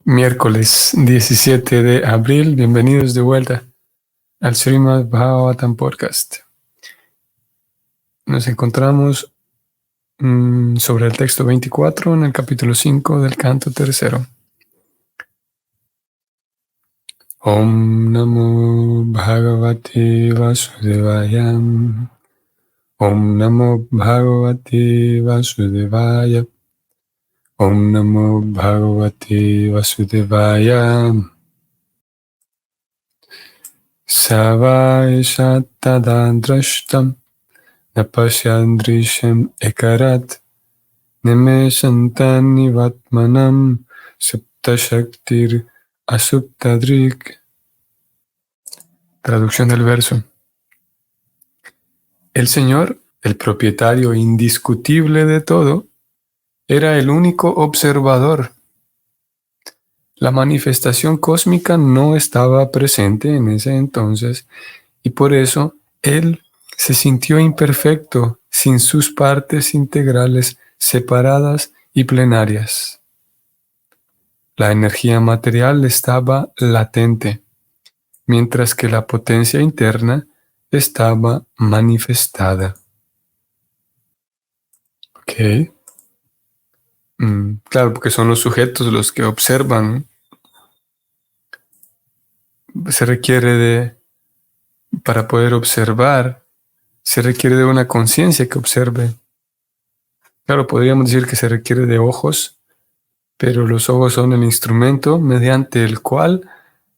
Miércoles 17 de abril, bienvenidos de vuelta al Srimad Bhagavatam Podcast. Nos encontramos sobre el texto 24 en el capítulo 5 del canto tercero. Om Namo Bhagavate Vasudevaya. Om Namo Bhagavate Vasudevaya. Om Namo Bhagavate Vasudevaya. Savaisha tadandrashtam napashyandrishem ekarat nimesantanivatmanam suptashaktir asuptadrik. Traducción del verso. El Señor, el propietario indiscutible de todo, era el único observador. La manifestación cósmica no estaba presente en ese entonces y por eso Él se sintió imperfecto sin sus partes integrales separadas y plenarias. La energía material estaba latente, mientras que la potencia interna estaba manifestada. Ok. Claro, porque son los sujetos los que observan. Para poder observar, se requiere de una conciencia que observe. Claro, podríamos decir que se requiere de ojos, pero los ojos son el instrumento mediante el cual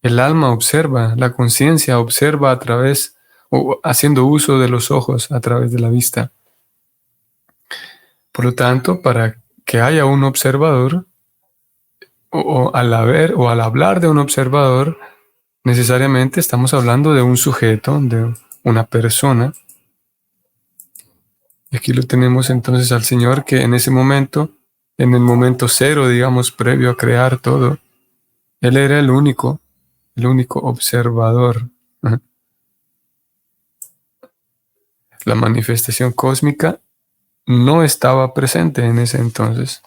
el alma observa, la conciencia observa a través, o haciendo uso de los ojos a través de la vista. Por lo tanto, para que haya un observador, o al hablar de un observador, necesariamente estamos hablando de un sujeto, de una persona. Y aquí lo tenemos entonces al Señor que en ese momento, en el momento cero, digamos, previo a crear todo, Él era el único observador. La manifestación cósmica no estaba presente en ese entonces.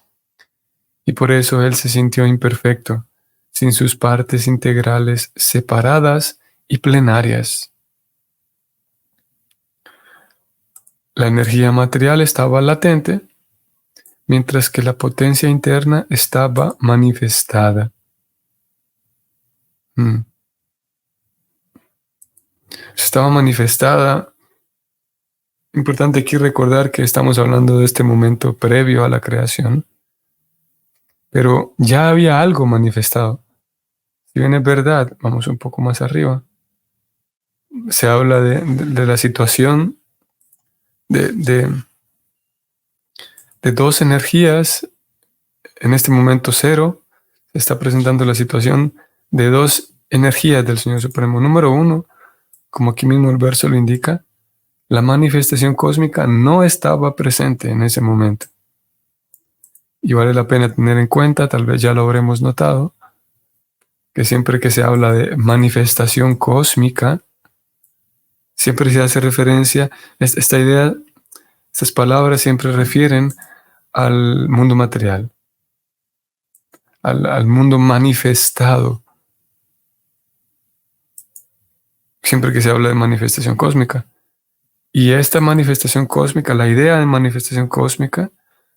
Y por eso Él se sintió imperfecto, sin sus partes integrales separadas y plenarias. La energía material estaba latente, mientras que la potencia interna estaba manifestada. Estaba manifestada. Importante aquí recordar que estamos hablando de este momento previo a la creación, pero ya había algo manifestado. Si bien es verdad, vamos un poco más arriba, se habla de la situación de dos energías. En este momento cero se está presentando la situación de dos energías del Señor Supremo. Número uno, como aquí mismo el verso lo indica, la manifestación cósmica no estaba presente en ese momento. Y vale la pena tener en cuenta, tal vez ya lo habremos notado, que siempre que se habla de manifestación cósmica, siempre se hace referencia, esta idea, estas palabras siempre refieren al mundo material, al mundo manifestado. Siempre que se habla de manifestación cósmica. Y esta manifestación cósmica, la idea de manifestación cósmica,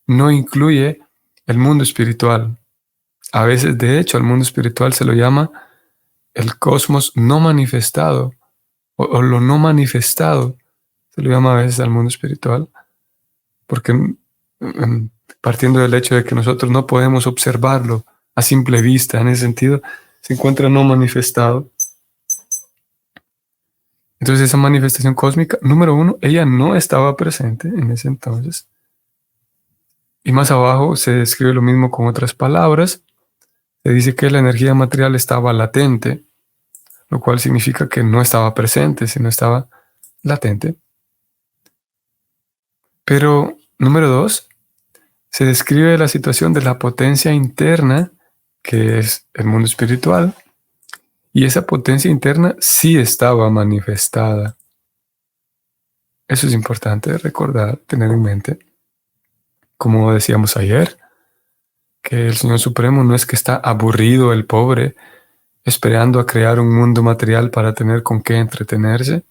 no incluye el mundo espiritual. A veces, de hecho, al mundo espiritual se lo llama el cosmos no manifestado, o lo no manifestado, se lo llama a veces al mundo espiritual, porque partiendo del hecho de que nosotros no podemos observarlo a simple vista, en ese sentido, se encuentra no manifestado. Entonces esa manifestación cósmica, número uno, ella no estaba presente en ese entonces. Y más abajo se describe lo mismo con otras palabras. Se dice que la energía material estaba latente, lo cual significa que no estaba presente, sino estaba latente. Pero, número dos, se describe la situación de la potencia interna, que es el mundo espiritual, y esa potencia interna sí estaba manifestada. Eso es importante recordar, tener en mente. Como decíamos ayer, que el Señor Supremo no es que está aburrido el pobre, esperando a crear un mundo material para tener con qué entretenerse,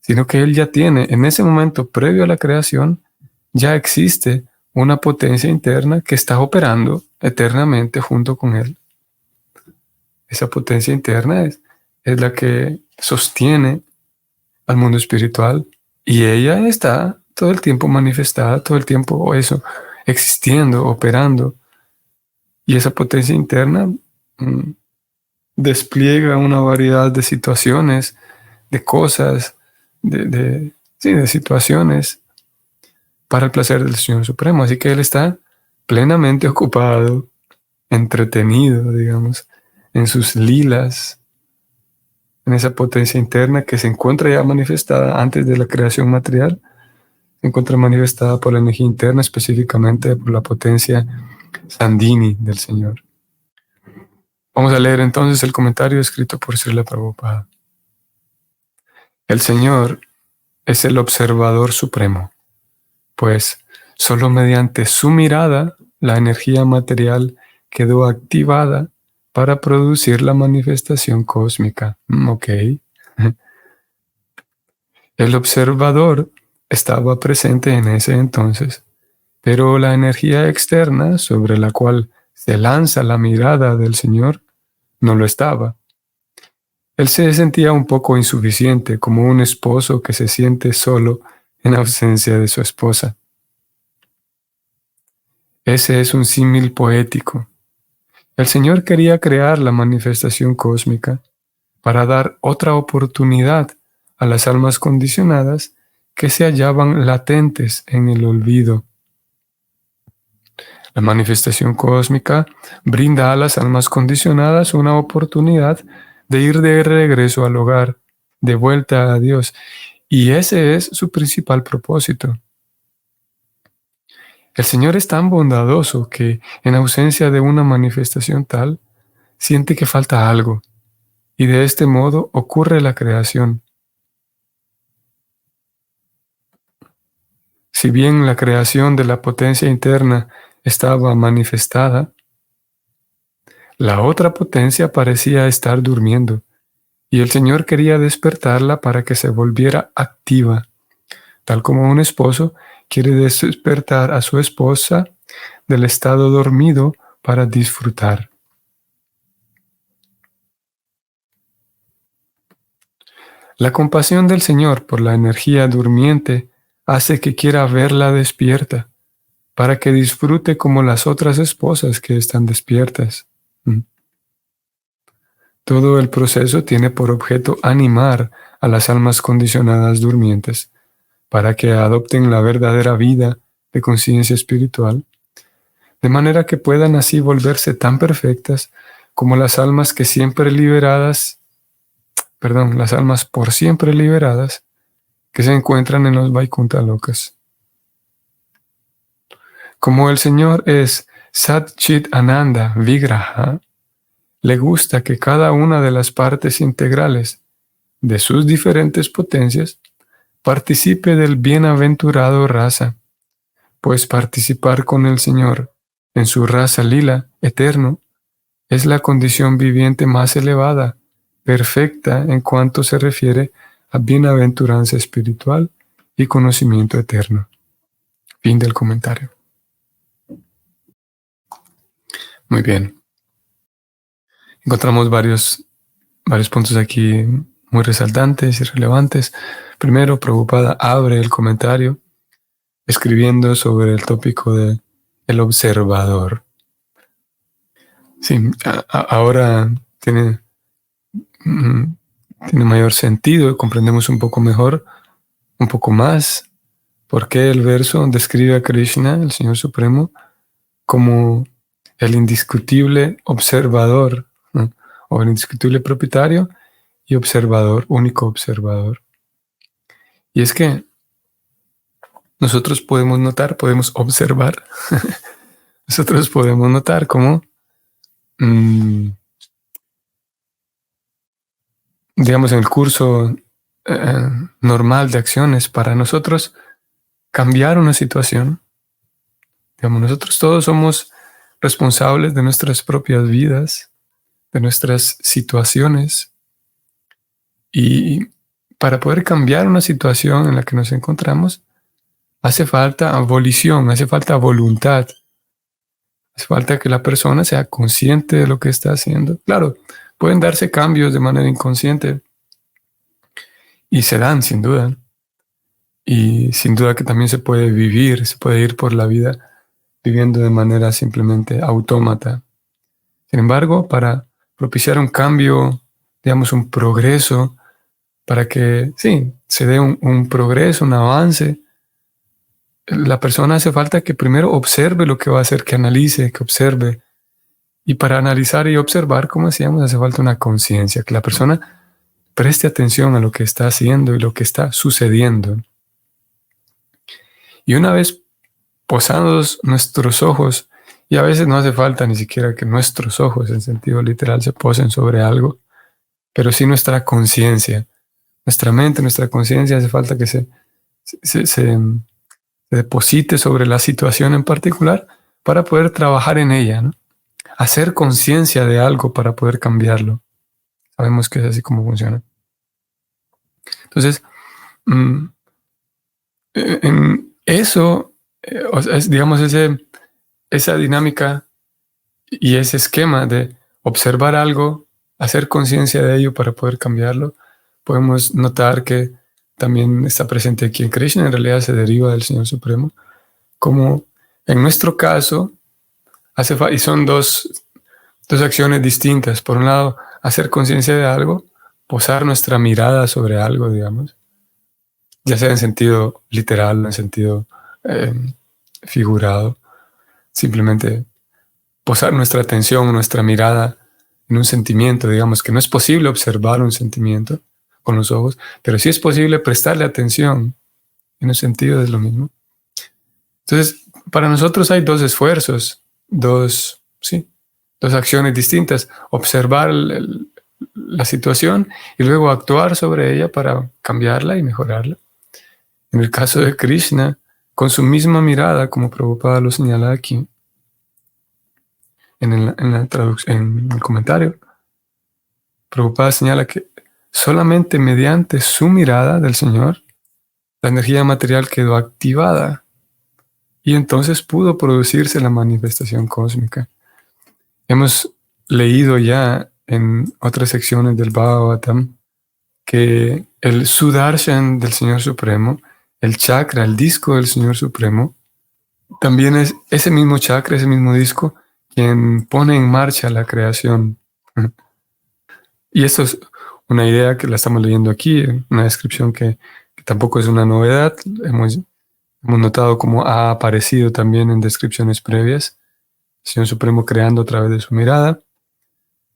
sino que Él ya tiene, en ese momento previo a la creación, ya existe una potencia interna que está operando eternamente junto con Él. Esa potencia interna es la que sostiene al mundo espiritual y ella está todo el tiempo manifestada, todo el tiempo eso, existiendo, operando. Y esa potencia interna despliega una variedad de situaciones, de cosas, de situaciones para el placer del Señor Supremo. Así que Él está plenamente ocupado, entretenido, digamos, en sus lilas, en esa potencia interna que se encuentra ya manifestada antes de la creación material, se encuentra manifestada por la energía interna, específicamente por la potencia Sandini del Señor. Vamos a leer entonces el comentario escrito por Srila Prabhupada. El Señor es el observador supremo, pues solo mediante su mirada la energía material quedó activada para producir la manifestación cósmica. Ok. El observador estaba presente en ese entonces, pero la energía externa sobre la cual se lanza la mirada del Señor no lo estaba. Él se sentía un poco insuficiente, como un esposo que se siente solo en ausencia de su esposa. Ese es un símil poético. El Señor quería crear la manifestación cósmica para dar otra oportunidad a las almas condicionadas que se hallaban latentes en el olvido. La manifestación cósmica brinda a las almas condicionadas una oportunidad de ir de regreso al hogar, de vuelta a Dios, y ese es su principal propósito. El Señor es tan bondadoso que, en ausencia de una manifestación tal, siente que falta algo, y de este modo ocurre la creación. Si bien la creación de la potencia interna estaba manifestada, la otra potencia parecía estar durmiendo, y el Señor quería despertarla para que se volviera activa, tal como un esposo quiere despertar a su esposa del estado dormido para disfrutar. La compasión del Señor por la energía durmiente hace que quiera verla despierta, para que disfrute como las otras esposas que están despiertas. Todo el proceso tiene por objeto animar a las almas condicionadas durmientes, para que adopten la verdadera vida de conciencia espiritual, de manera que puedan así volverse tan perfectas como las almas que siempre liberadas, las almas por siempre liberadas que se encuentran en los Vaikuntha Lokas. Como el Señor es Sat Chit Ananda Vigraha, le gusta que cada una de las partes integrales de sus diferentes potencias participe del bienaventurado rasa, pues participar con el Señor en su rasa lila eterno es la condición viviente más elevada, perfecta en cuanto se refiere a bienaventuranza espiritual y conocimiento eterno. Fin del comentario. Muy bien. Encontramos varios puntos aquí muy resaltantes y relevantes. Primero, Prabhupada abre el comentario escribiendo sobre el tópico de el observador. Sí, ahora tiene mayor sentido, comprendemos un poco mejor, un poco más, por qué el verso describe a Krishna, el Señor Supremo, como el indiscutible observador, ¿no? O el indiscutible propietario y observador, único observador. Y es que nosotros podemos observar, nosotros podemos notar cómo, digamos, en el curso normal de acciones, para nosotros cambiar una situación, digamos, nosotros todos somos responsables de nuestras propias vidas, de nuestras situaciones. Y para poder cambiar una situación en la que nos encontramos, hace falta volición, hace falta voluntad. Hace falta que la persona sea consciente de lo que está haciendo. Claro, pueden darse cambios de manera inconsciente y se dan, sin duda. Y sin duda que también se puede vivir, se puede ir por la vida viviendo de manera simplemente autómata. Sin embargo, para propiciar un cambio, digamos, un progreso, para que, sí, se dé un progreso, un avance, la persona hace falta que primero observe lo que va a hacer, que analice, que observe. Y para analizar y observar, como decíamos, hace falta una conciencia, que la persona preste atención a lo que está haciendo y lo que está sucediendo. Y una vez posados nuestros ojos, y a veces no hace falta ni siquiera que nuestros ojos en sentido literal se posen sobre algo, pero sí nuestra conciencia, nuestra mente, nuestra conciencia hace falta que se deposite sobre la situación en particular para poder trabajar en ella, ¿no? Hacer conciencia de algo para poder cambiarlo. Sabemos que es así como funciona. Entonces, en eso, o sea, digamos, esa dinámica y ese esquema de observar algo, hacer conciencia de ello para poder cambiarlo, podemos notar que también está presente aquí en Krishna, en realidad se deriva del Señor Supremo, como en nuestro caso, y son dos acciones distintas. Por un lado, hacer conciencia de algo, posar nuestra mirada sobre algo, digamos, ya sea en sentido literal, en sentido figurado, simplemente posar nuestra atención, nuestra mirada en un sentimiento, digamos que no es posible observar un sentimiento con los ojos, pero sí es posible prestarle atención en un sentido de lo mismo. Entonces, para nosotros hay dos esfuerzos, dos acciones distintas, observar la situación y luego actuar sobre ella para cambiarla y mejorarla. En el caso de Krishna, con su misma mirada, como Prabhupada lo señala aquí, en el comentario, Prabhupada señala que solamente mediante su mirada del Señor, la energía material quedó activada y entonces pudo producirse la manifestación cósmica. Hemos leído ya en otras secciones del Bhagavatam que el Sudarshan del Señor Supremo, el chakra, el disco del Señor Supremo, también es ese mismo chakra, ese mismo disco, quien pone en marcha la creación. Y esto es una idea que la estamos leyendo aquí, una descripción que tampoco es una novedad. Hemos notado cómo ha aparecido también en descripciones previas. El Señor Supremo creando a través de su mirada.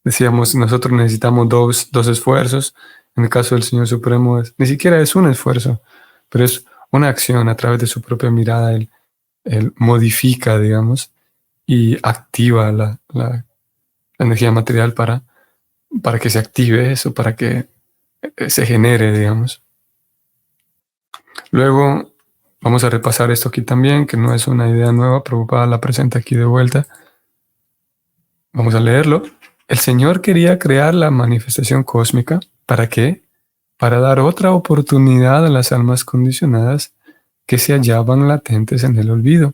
Decíamos, nosotros necesitamos dos esfuerzos. En el caso del Señor Supremo, ni siquiera es un esfuerzo, pero es una acción a través de su propia mirada. Él modifica, digamos, y activa la energía material para que se active eso, para que se genere, digamos. Luego vamos a repasar esto aquí también, que no es una idea nueva, Prabhupada la presenta aquí de vuelta. Vamos a leerlo. El Señor quería crear la manifestación cósmica. ¿Para qué? Para dar otra oportunidad a las almas condicionadas que se hallaban latentes en el olvido.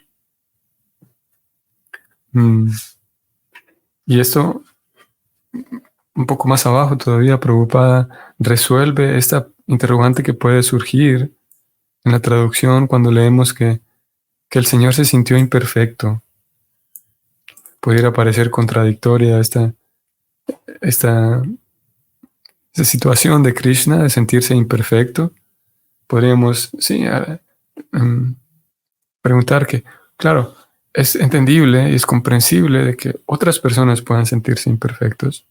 Y esto, un poco más abajo todavía, Prabhupada resuelve esta interrogante que puede surgir en la traducción cuando leemos que el Señor se sintió imperfecto. Pudiera parecer contradictoria esta situación de Krishna de sentirse imperfecto. Podríamos, preguntar que, claro, es entendible y es comprensible de que otras personas puedan sentirse imperfectos.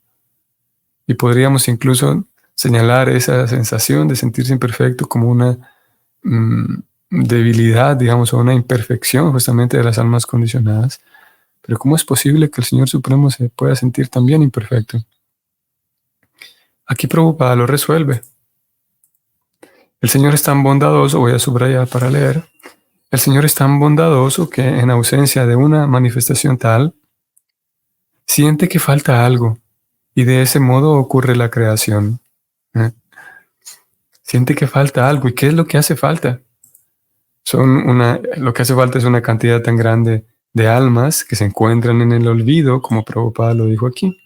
Y podríamos incluso señalar esa sensación de sentirse imperfecto como una debilidad, digamos, o una imperfección justamente de las almas condicionadas. Pero ¿cómo es posible que el Señor Supremo se pueda sentir también imperfecto? Aquí Prabhupada lo resuelve. El Señor es tan bondadoso, voy a subrayar para leer, el Señor es tan bondadoso que en ausencia de una manifestación tal, siente que falta algo y de ese modo ocurre la creación. ¿eh? Siente que falta algo. ¿Y qué es lo que hace falta? Lo que hace falta es una cantidad tan grande de almas que se encuentran en el olvido, como Prabhupada lo dijo aquí.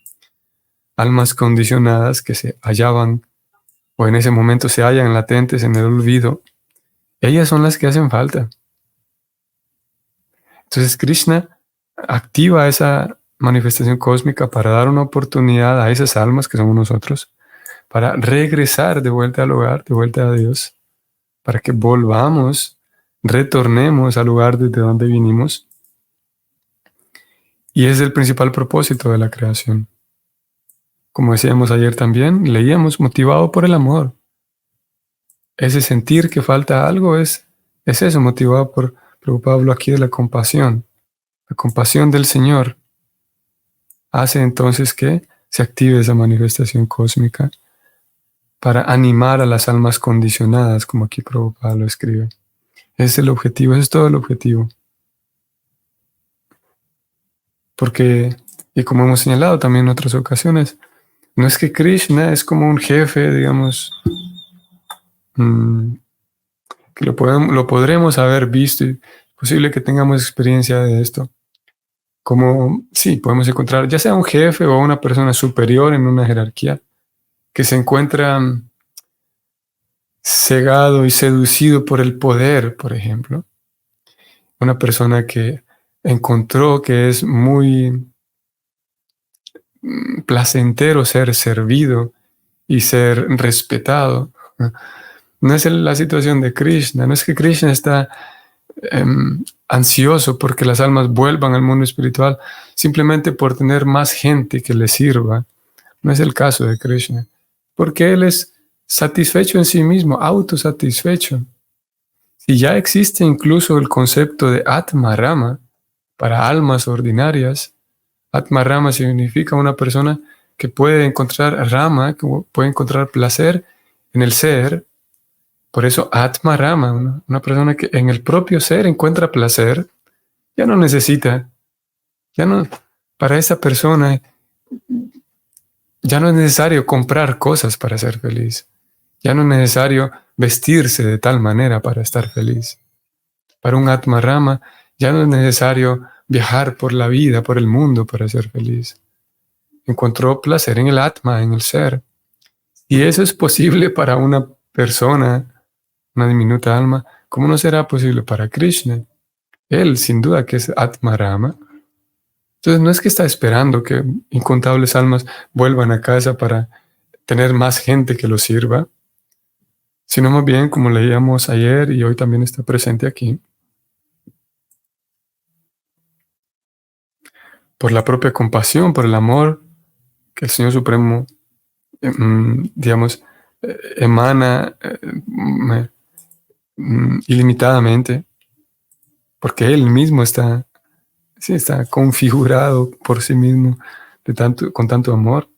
Almas condicionadas que se hallaban o en ese momento se hallan latentes en el olvido. Ellas son las que hacen falta. Entonces Krishna activa esa manifestación cósmica para dar una oportunidad a esas almas que somos nosotros, para regresar de vuelta al hogar, de vuelta a Dios, para que volvamos, retornemos al lugar desde donde vinimos. Y ese es el principal propósito de la creación. Como decíamos ayer también, leíamos motivado por el amor. Ese sentir que falta algo es eso, motivado por, Prabhupada habló aquí de la compasión. La compasión del Señor hace entonces que se active esa manifestación cósmica para animar a las almas condicionadas, como aquí Prabhupada lo escribe. Ese es el objetivo, ese es todo el objetivo. Porque, y como hemos señalado también en otras ocasiones, no es que Krishna es como un jefe, digamos, que lo podremos haber visto, y es posible que tengamos experiencia de esto. Como, sí, podemos encontrar ya sea un jefe o una persona superior en una jerarquía que se encuentra cegado y seducido por el poder, por ejemplo. Una persona que encontró que es muy placentero ser servido y ser respetado. No es la situación de Krishna, no es que Krishna está ansioso porque las almas vuelvan al mundo espiritual simplemente por tener más gente que le sirva. No es el caso de Krishna, porque él es satisfecho en sí mismo, autosatisfecho. Si ya existe incluso el concepto de Atma Rama para almas ordinarias, Atma Rama significa una persona que puede encontrar Rama, que puede encontrar placer en el ser. Por eso Atma Rama, una persona que en el propio ser encuentra placer, ya no necesita, para esa persona ya no es necesario comprar cosas para ser feliz. Ya no es necesario vestirse de tal manera para estar feliz. Para un Atma Rama ya no es necesario viajar por la vida, por el mundo para ser feliz. Encontró placer en el Atma, en el ser. Y eso es posible para una persona, una diminuta alma. ¿Cómo no será posible para Krishna? Él, sin duda, que es Atma Rama. Entonces no es que está esperando que incontables almas vuelvan a casa para tener más gente que lo sirva, sino más bien, como leíamos ayer y hoy también está presente aquí, por la propia compasión, por el amor que el Señor Supremo, digamos, emana ilimitadamente, porque Él mismo está configurado por sí mismo con tanto amor.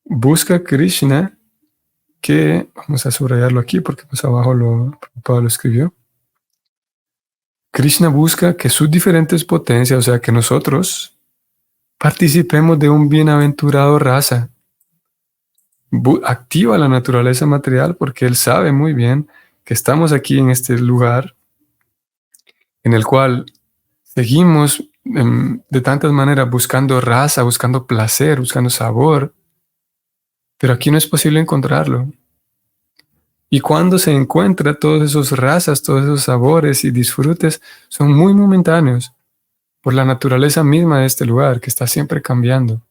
Busca Krishna, que vamos a subrayarlo aquí porque más abajo Pablo lo escribió. Krishna busca que sus diferentes potencias, o sea, que nosotros participemos de un bienaventurado raza. Activa la naturaleza material porque él sabe muy bien que estamos aquí en este lugar en el cual seguimos de tantas maneras buscando raza, buscando placer, buscando sabor, pero aquí no es posible encontrarlo. Y cuando se encuentra todas esas razas, todos esos sabores y disfrutes son muy momentáneos por la naturaleza misma de este lugar que está siempre cambiando.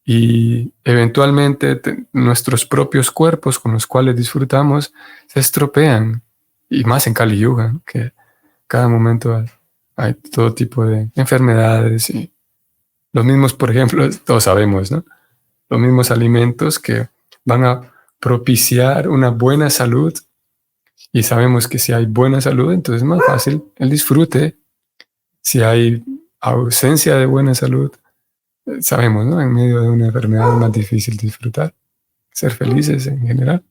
Y eventualmente nuestros propios cuerpos con los cuales disfrutamos se estropean, y más en Kali Yuga, que cada momento hay todo tipo de enfermedades y los mismos, por ejemplo, todos sabemos, ¿no? Los mismos alimentos que van a propiciar una buena salud, y sabemos que si hay buena salud, entonces es más fácil el disfrute. Si hay ausencia de buena salud, sabemos, ¿no? En medio de una enfermedad es más difícil disfrutar, ser felices en general.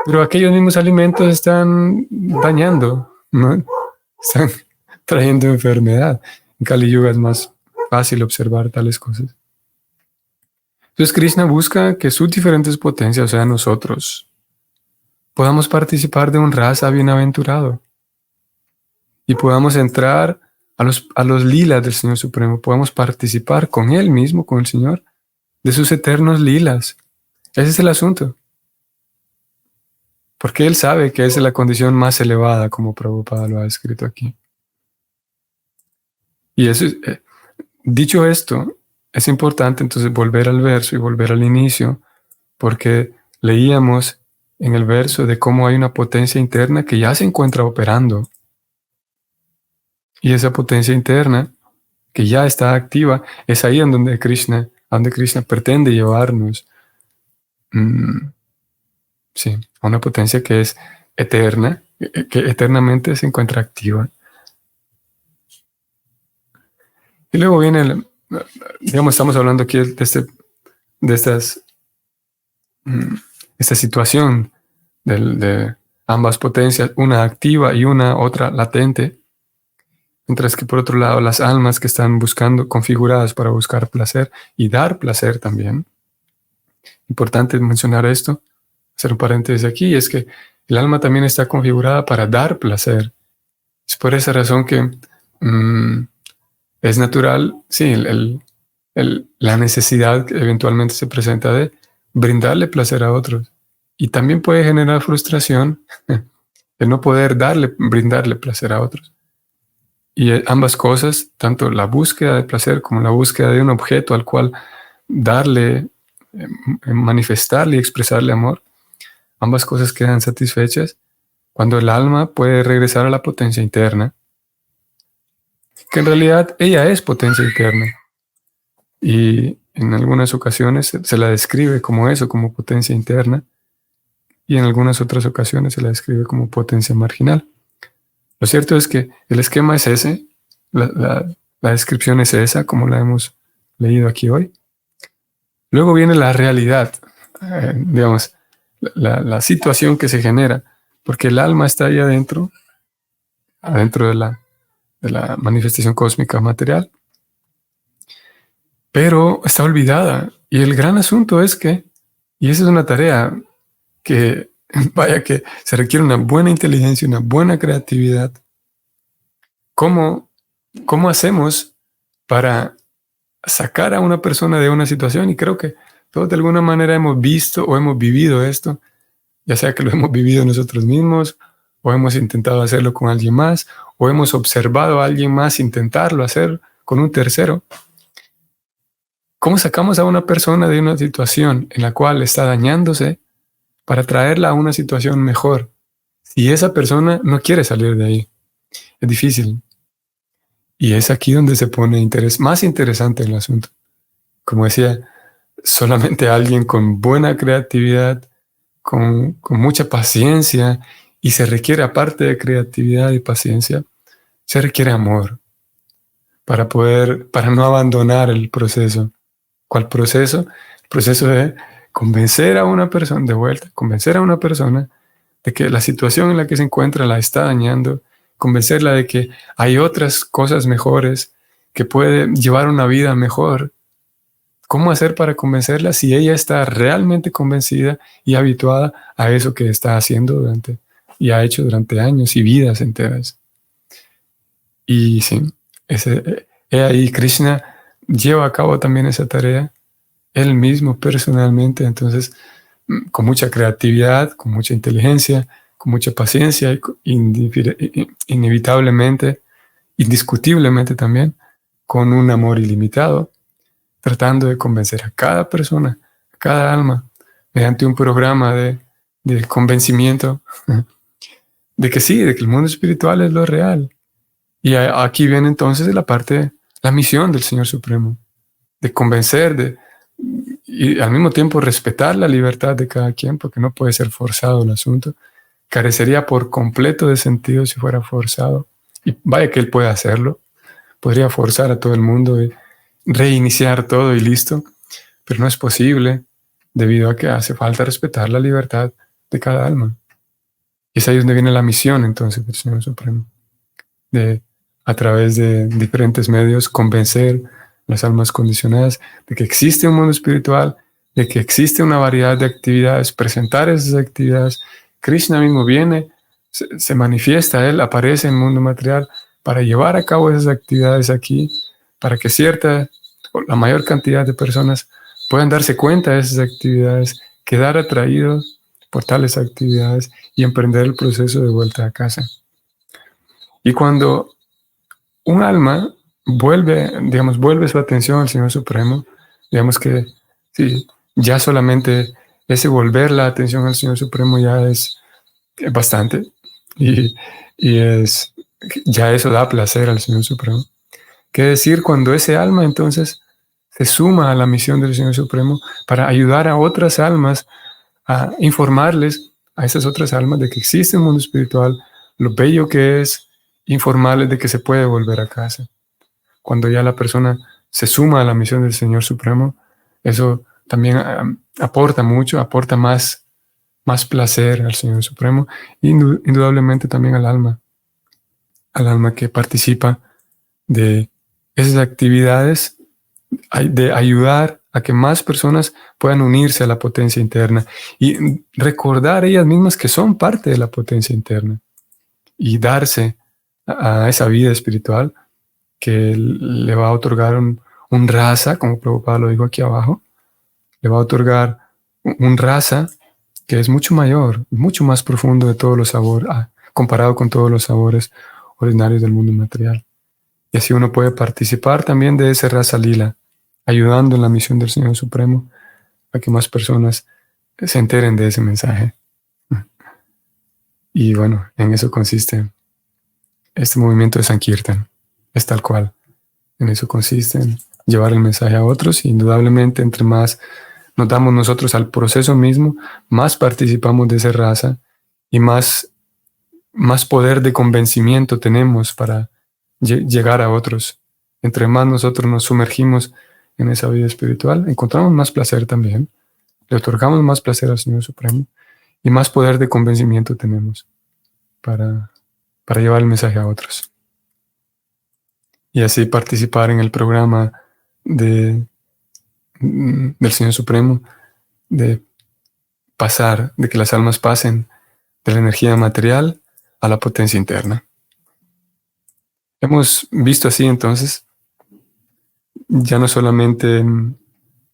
Pero aquellos mismos alimentos están dañando, ¿no? Están trayendo enfermedad. En Kali Yuga es más fácil observar tales cosas. Entonces Krishna busca que sus diferentes potencias, o sea, nosotros, podamos participar de un rasa bienaventurado y podamos entrar a los lilas del Señor Supremo, podamos participar con Él mismo, con el Señor, de sus eternos lilas. Ese es el asunto. Porque Él sabe que esa es la condición más elevada, como Prabhupada lo ha escrito aquí. Y eso, dicho esto, es importante entonces volver al verso y volver al inicio, porque leíamos en el verso de cómo hay una potencia interna que ya se encuentra operando. Y esa potencia interna que ya está activa es ahí en donde Krishna pretende llevarnos. Sí, a una potencia que es eterna, que eternamente se encuentra activa. Y luego viene, digamos, estamos hablando aquí de esta situación de ambas potencias, una activa y una otra latente, mientras que por otro lado las almas que están buscando, configuradas para buscar placer y dar placer también. Importante mencionar esto, hacer un paréntesis aquí, es que el alma también está configurada para dar placer. Es por esa razón que es natural, sí, la necesidad que eventualmente se presenta de brindarle placer a otros. Y también puede generar frustración el no poder brindarle placer a otros. Y ambas cosas, tanto la búsqueda de placer como la búsqueda de un objeto al cual darle, manifestarle y expresarle amor, ambas cosas quedan satisfechas cuando el alma puede regresar a la potencia interna, que en realidad ella es potencia interna. Y en algunas ocasiones se la describe como eso, como potencia interna, y en algunas otras ocasiones se la describe como potencia marginal. Lo cierto es que el esquema es ese, la descripción es esa, como la hemos leído aquí hoy. Luego viene la realidad, digamos, la situación que se genera, porque el alma está ahí adentro de la manifestación cósmica material, pero está olvidada. Y el gran asunto es que, y esa es una tarea que, vaya que se requiere una buena inteligencia, una buena creatividad. ¿Cómo hacemos para sacar a una persona de una situación? Y creo que todos de alguna manera hemos visto o hemos vivido esto, ya sea que lo hemos vivido nosotros mismos, o hemos intentado hacerlo con alguien más, o hemos observado a alguien más intentarlo hacer con un tercero. ¿Cómo sacamos a una persona de una situación en la cual está dañándose para traerla a una situación mejor? Si esa persona no quiere salir de ahí, es difícil. Y es aquí donde se pone más interesante el asunto. Como decía, solamente alguien con buena creatividad, con mucha paciencia, y se requiere, aparte de creatividad y paciencia, se requiere amor para no abandonar el proceso. ¿Cuál proceso? El proceso de convencer a una persona, de vuelta, convencer a una persona de que la situación en la que se encuentra la está dañando, convencerla de que hay otras cosas mejores, que puede llevar una vida mejor. ¿Cómo hacer para convencerla si ella está realmente convencida y habituada a eso que está haciendo y ha hecho durante años y vidas enteras? Y sí, ahí Krishna lleva a cabo también esa tarea, él mismo personalmente, entonces con mucha creatividad, con mucha inteligencia, con mucha paciencia y inevitablemente, indiscutiblemente también, con un amor ilimitado, tratando de convencer a cada persona, a cada alma, mediante un programa de convencimiento de que sí, de que el mundo espiritual es lo real. Y aquí viene entonces la misión del Señor Supremo, de convencer, y al mismo tiempo respetar la libertad de cada quien, porque no puede ser forzado el asunto. Carecería por completo de sentido si fuera forzado. Y vaya que él puede hacerlo. Podría forzar a todo el mundo y reiniciar todo y listo, pero no es posible debido a que hace falta respetar la libertad de cada alma. Y es ahí donde viene la misión entonces del Señor Supremo, de a través de diferentes medios, convencer las almas condicionadas de que existe un mundo espiritual, de que existe una variedad de actividades, presentar esas actividades. Krishna mismo viene, se manifiesta, Él aparece en el mundo material para llevar a cabo esas actividades aquí, para que o la mayor cantidad de personas puedan darse cuenta de esas actividades, quedar atraídos por tales actividades y emprender el proceso de vuelta a casa. Y cuando un alma vuelve su atención al Señor Supremo, digamos que sí, ya solamente ese volver la atención al Señor Supremo ya es bastante y, ya eso da placer al Señor Supremo. ¿Qué decir cuando ese alma entonces se suma a la misión del Señor Supremo para ayudar a otras almas, a informarles a esas otras almas de que existe un mundo espiritual, lo bello que es, informarles de que se puede volver a casa? Cuando ya la persona se suma a la misión del Señor Supremo, eso también aporta mucho, aporta más placer al Señor Supremo, indudablemente también al alma que participa de esas actividades, de ayudar a que más personas puedan unirse a la potencia interna y recordar ellas mismas que son parte de la potencia interna y darse a esa vida espiritual que le va a otorgar un rasa, como Prabhupada lo dijo aquí abajo, le va a otorgar un rasa que es mucho mayor, mucho más profundo de todos los sabores, comparado con todos los sabores ordinarios del mundo material. Y así uno puede participar también de ese rasa lila, ayudando en la misión del Señor Supremo a que más personas se enteren de ese mensaje. Y bueno, en eso consiste este movimiento de Sankirtan. Es tal cual. En eso consiste, en llevar el mensaje a otros. Y indudablemente, entre más nos damos nosotros al proceso mismo, más participamos de esa raza y más poder de convencimiento tenemos para llegar a otros. Entre más nosotros nos sumergimos en esa vida espiritual, encontramos más placer también, le otorgamos más placer al Señor Supremo y más poder de convencimiento tenemos para llevar el mensaje a otros. Y así participar en el programa del Señor Supremo, de que las almas pasen de la energía material a la potencia interna. Hemos visto así entonces ya no solamente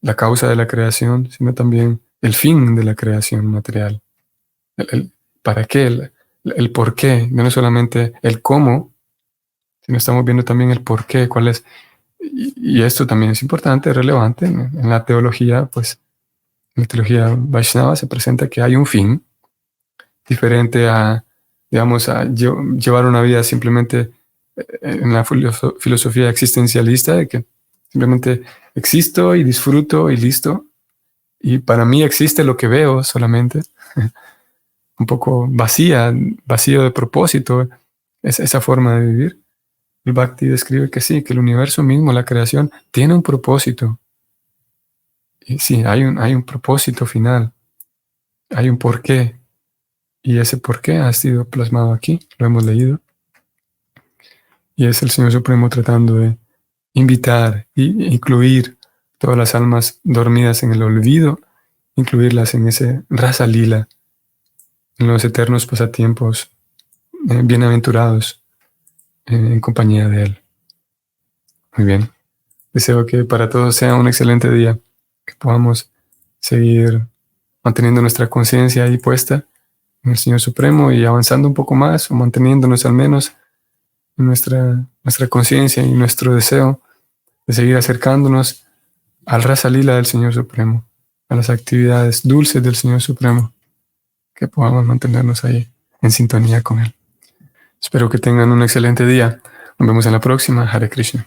la causa de la creación, sino también el fin de la creación material. El para qué, el por qué, no solamente el cómo, sino estamos viendo también el por qué, cuál es. Y esto también es importante, relevante. En la teología, pues, en la teología Vaishnava se presenta que hay un fin diferente a, digamos, a llevar una vida simplemente en la filosofía existencialista de que simplemente existo y disfruto y listo. Y para mí existe lo que veo solamente. Un poco vacío de propósito, esa forma de vivir. El Bhakti describe que sí, que el universo mismo, la creación, tiene un propósito. Y sí, hay un propósito final. Hay un porqué. Y ese porqué ha sido plasmado aquí, lo hemos leído. Y es el Señor Supremo tratando de invitar e incluir todas las almas dormidas en el olvido, incluirlas en ese rasa lila, en los eternos pasatiempos bienaventurados en compañía de Él. Muy bien. Deseo que para todos sea un excelente día, que podamos seguir manteniendo nuestra conciencia ahí puesta en el Señor Supremo y avanzando un poco más, o manteniéndonos al menos en nuestra conciencia y nuestro deseo de seguir acercándonos al Rasa Lila del Señor Supremo, a las actividades dulces del Señor Supremo, que podamos mantenernos ahí en sintonía con Él. Espero que tengan un excelente día. Nos vemos en la próxima. Hare Krishna.